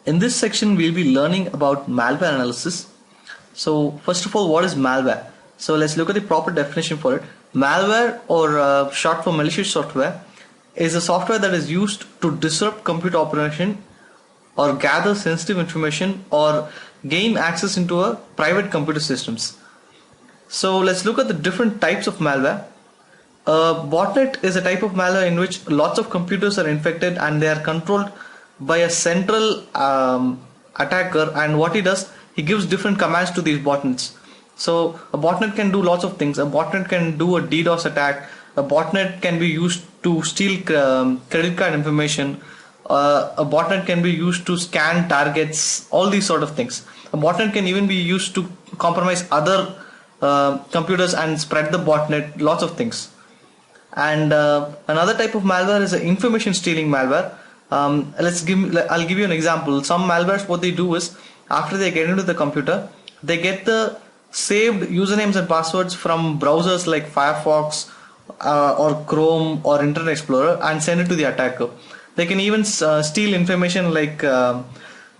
In this section, we'll be learning about malware analysis. So first of all, what is malware? So let's look at the proper definition for it. Malware, or short for malicious software, is a software that is used to disrupt computer operation or gather sensitive information or gain access into a private computer systems. So let's look at the different types of malware. Botnet is a type of malware in which lots of computers are infected and they are controlled by a central attacker, and what he does, he gives different commands to these botnets. So a botnet can do lots of things. A botnet can do a DDoS attack. A botnet can be used to steal credit card information. A botnet can be used to scan targets, all these sort of things. A botnet can even be used to compromise other computers and spread the botnet, lots of things. And another type of malware is information stealing malware. I'll give you an example. Some malwares, what they do is, after they get into the computer, they get the saved usernames and passwords from browsers like Firefox or Chrome or Internet Explorer and send it to the attacker. They can even steal information like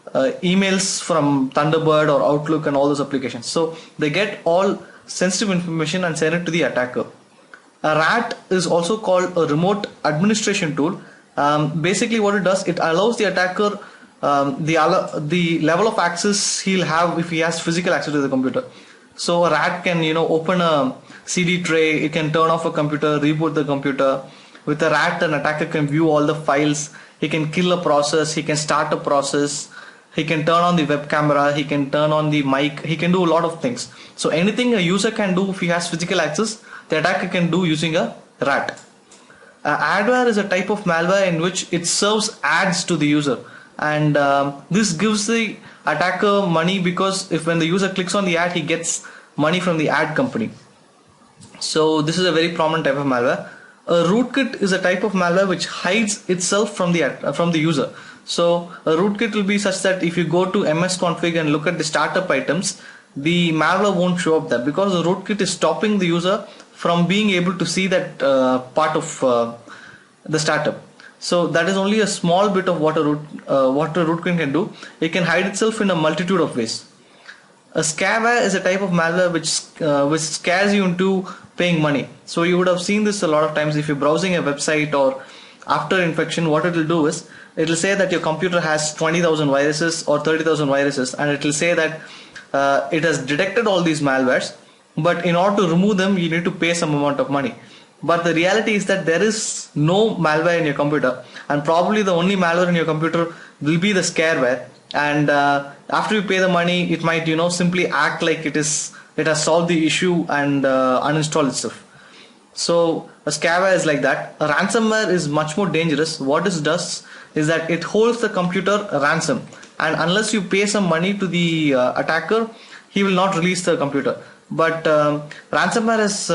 emails from Thunderbird or Outlook and all those applications. So they get all sensitive information and send it to the attacker. A RAT is also called a remote administration tool. Basically what it does, it allows the attacker the level of access he'll have if he has physical access to the computer. So a RAT can open a CD tray, it can turn off a computer, reboot the computer. With a RAT, an attacker can view all the files, he can kill a process, he can start a process, he can turn on the web camera, he can turn on the mic, he can do a lot of things. So anything a user can do if he has physical access, the attacker can do using a RAT. Adware is a type of malware in which it serves ads to the user, and this gives the attacker money, because when the user clicks on the ad, he gets money from the ad company. So this is a very prominent type of malware. A rootkit is a type of malware which hides itself from the user. So a rootkit will be such that if you go to msconfig and look at the startup items, the malware won't show up there, because the rootkit is stopping the user from being able to see that part of the startup. So that is only a small bit of what a rootkit can do. It can hide itself in a multitude of ways. A scareware is a type of malware which scares you into paying money. So you would have seen this a lot of times if you're browsing a website or after infection. What it will do is, it will say that your computer has 20,000 viruses or 30,000 viruses, and it will say that it has detected all these malwares, but in order to remove them you need to pay some amount of money. But the reality is that there is no malware in your computer, and probably the only malware in your computer will be the scareware. And after you pay the money, it might simply act like it has solved the issue and uninstall itself. So a scareware is like that. A ransomware is much more dangerous. What it does is that it holds the computer ransom, and unless you pay some money to the attacker, he will not release the computer. But ransomware has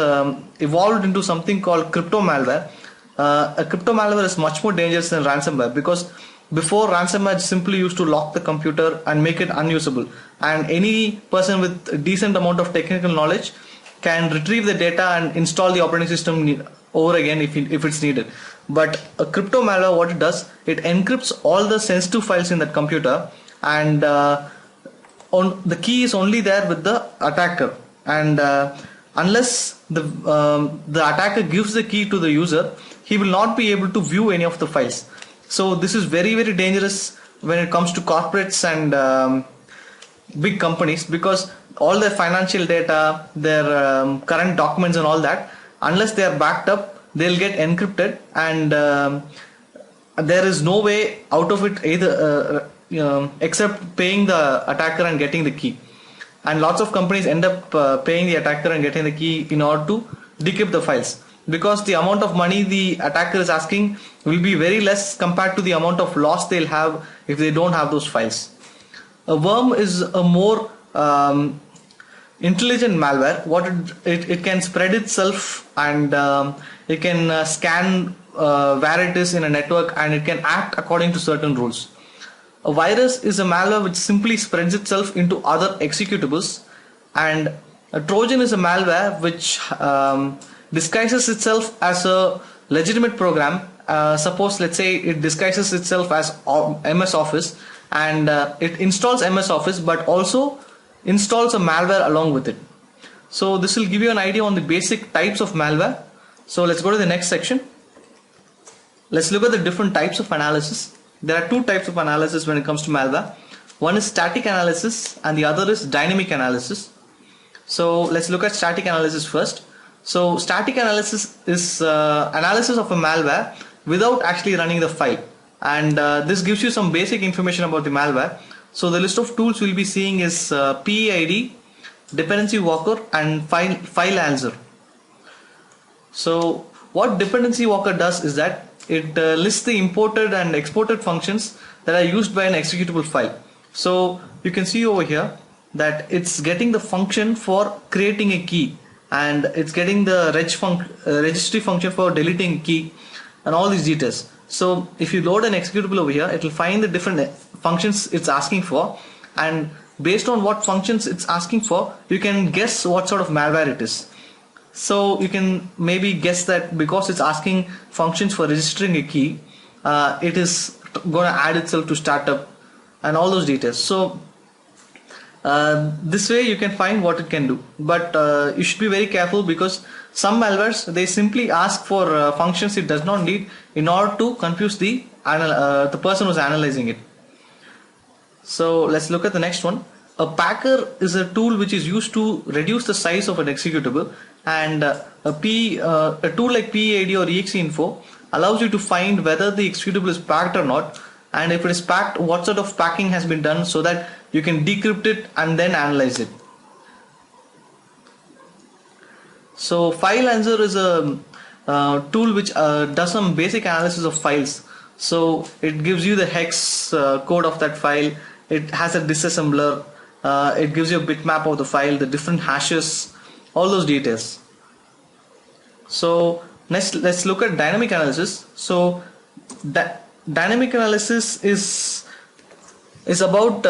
evolved into something called crypto malware. A crypto malware is much more dangerous than ransomware, because before, ransomware simply used to lock the computer and make it unusable, and any person with a decent amount of technical knowledge can retrieve the data and install the operating system over again if it's needed. But a crypto malware, what it does, it encrypts all the sensitive files in that computer, and the key is only there with the attacker. And unless the attacker gives the key to the user, he will not be able to view any of the files. So this is very, very dangerous when it comes to corporates and big companies, because all their financial data, their current documents and all that, unless they are backed up, they'll get encrypted, and there is no way out of it either except paying the attacker and getting the key. And lots of companies end up paying the attacker and getting the key in order to decrypt the files, because the amount of money the attacker is asking will be very less compared to the amount of loss they'll have if they don't have those files. A worm is a more intelligent malware. What it can spread itself, and it can scan where it is in a network, and it can act according to certain rules. A virus is a malware which simply spreads itself into other executables, and a Trojan is a malware which disguises itself as a legitimate program. Suppose, let's say, it disguises itself as MS Office, and it installs MS Office but also installs a malware along with it. So this will give you an idea on the basic types of malware. So let's go to the next section. Let's look at the different types of analysis. There are two types of analysis when it comes to malware. One is static analysis and the other is dynamic analysis. So let's look at static analysis first. So static analysis is analysis of a malware without actually running the file, and this gives you some basic information about the malware. So the list of tools we'll be seeing is PEID, dependency walker, and file answer. So what dependency walker does is that it lists the imported and exported functions that are used by an executable file. So you can see over here that it's getting the function for creating a key, and it's getting the registry function for deleting key, and all these details. So if you load an executable over here, it will find the different functions it's asking for, and based on what functions it's asking for, you can guess what sort of malware it is. So you can maybe guess that because it's asking functions for registering a key, it is going to add itself to startup and all those details. So this way you can find what it can do, but you should be very careful because some malwares, they simply ask for functions it does not need in order to confuse the person who's analyzing it. So let's look at the next one. A packer is a tool which is used to reduce the size of an executable, and a tool like PEID or EXEInfo allows you to find whether the executable is packed or not, and if it is packed, what sort of packing has been done so that you can decrypt it and then analyze it. So file answer is a tool which does some basic analysis of files. So it gives you the hex code of that file, it has a disassembler, it gives you a bitmap of the file, the different hashes, all those details. So next let's look at dynamic analysis. So dynamic analysis is about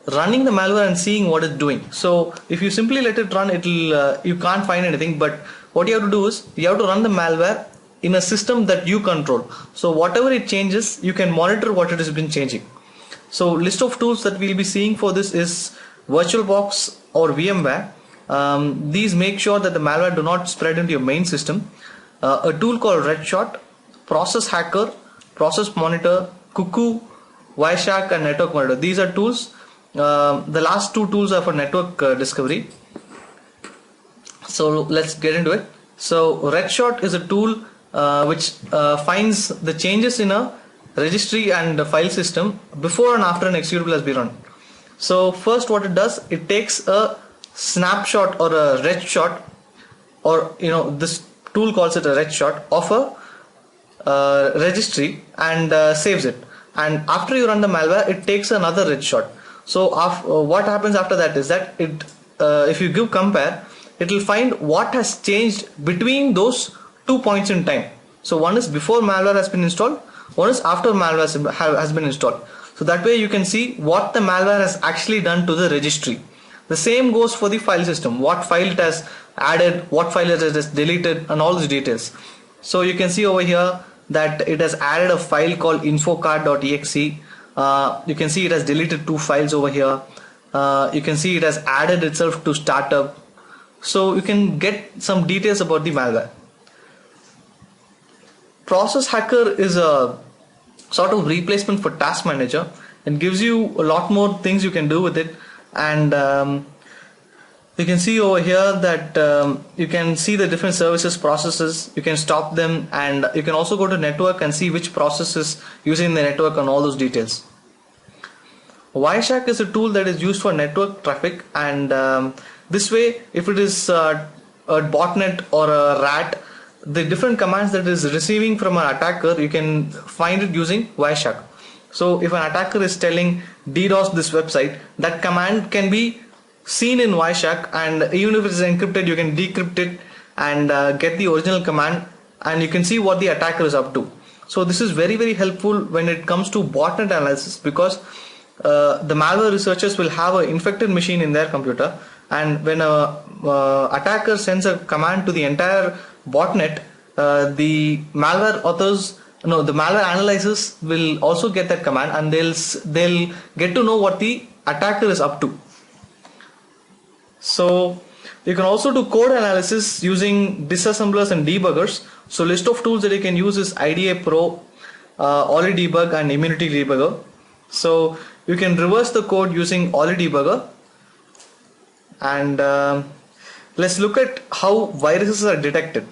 running the malware and seeing what it's doing. So if you simply let it run, it'll you can't find anything, but what you have to do is you have to run the malware in a system that you control. So whatever it changes, you can monitor what it has been changing. So list of tools that we'll be seeing for this is VirtualBox or VMware. These make sure that the malware do not spread into your main system. A tool called Redshot, Process Hacker, Process Monitor, Cuckoo, Wireshark, and Network Monitor. These are tools. The last two tools are for network discovery. So let's get into it. So Redshot is a tool which finds the changes in a registry and a file system before and after an executable has been run. So first what it does, it takes a snapshot or a red shot, or this tool calls it a red shot of a registry and saves it, and after you run the malware it takes another red shot. So what happens after that is that it if you give compare, it will find what has changed between those 2 points in time. So one is before malware has been installed, one is after malware has been installed. So that way you can see what the malware has actually done to the registry. The same goes for the file system, what file it has added, what file it has deleted, and all these details. So you can see over here that it has added a file called infocard.exe. You can see it has deleted 2 files over here. You can see it has added itself to startup. So you can get some details about the malware. Process Hacker is a sort of replacement for Task Manager and gives you a lot more things you can do with it. And you can see over here that you can see the different services, processes, you can stop them, and you can also go to network and see which process is using the network and all those details. Wireshark is a tool that is used for network traffic, and this way if it is a botnet or a rat, the different commands that is receiving from an attacker, you can find it using Wireshark. So if an attacker is telling DDoS this website, that command can be seen in Wireshark, and even if it is encrypted, you can decrypt it and get the original command, and you can see what the attacker is up to. So this is very, very helpful when it comes to botnet analysis, because the malware researchers will have an infected machine in their computer, and when a attacker sends a command to the entire botnet, the malware authors no, the malware analysis will also get that command, and they'll get to know what the attacker is up to. So you can also do code analysis using disassemblers and debuggers. So list of tools that you can use is IDA Pro, Ollie Debug, and Immunity Debugger. So you can reverse the code using Ollie Debugger, and let's look at how viruses are detected.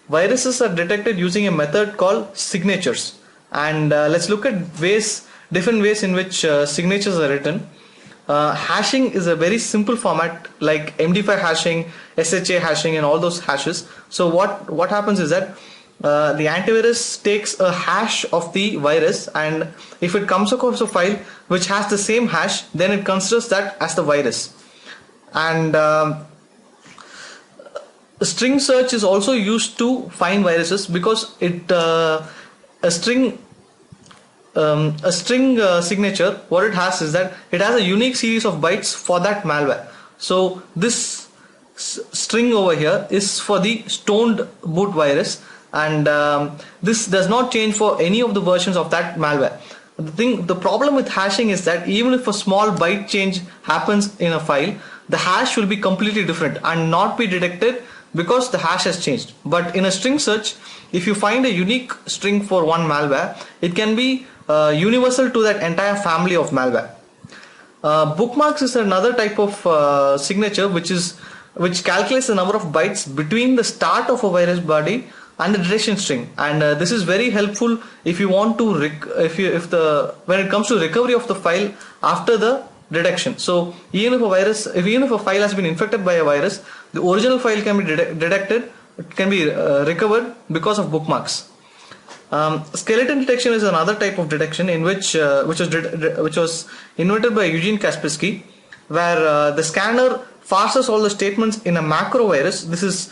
Viruses are detected using a method called signatures, and let's look at different ways in which signatures are written. Hashing is a very simple format like MD5 hashing, SHA hashing, and all those hashes. So what happens is that the antivirus takes a hash of the virus, and if it comes across a file which has the same hash, then it considers that as the virus. And string search is also used to find viruses, because a string signature, what it has is that it has a unique series of bytes for that malware. So this string over here is for the stoned boot virus, and this does not change for any of the versions of that malware. The problem with hashing is that even if a small byte change happens in a file, the hash will be completely different and not be detected because the hash has changed. But in a string search, if you find a unique string for one malware, it can be universal to that entire family of malware. Bookmarks is another type of signature which calculates the number of bytes between the start of a virus body and the detection string, and this is very helpful if you want to when it comes to recovery of the file after the detection. So even if a file has been infected by a virus, the original file can be detected, it can be recovered because of bookmarks. Skeleton detection is another type of detection in which was invented by Eugene Kaspersky, where the scanner parses all the statements in a macro virus. This is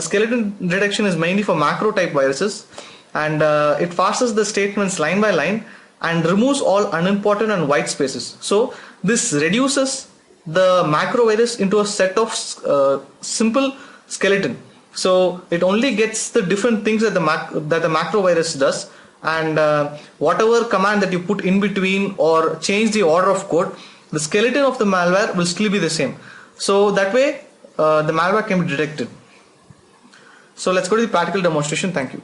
skeleton detection is mainly for macro type viruses, and it parses the statements line by line and removes all unimportant and white spaces. So this reduces the macro virus into a set of simple skeleton. So it only gets the different things that the macro virus does, and whatever command that you put in between or change the order of code, the skeleton of the malware will still be the same. So that way the malware can be detected. So let's go to the practical demonstration. Thank you.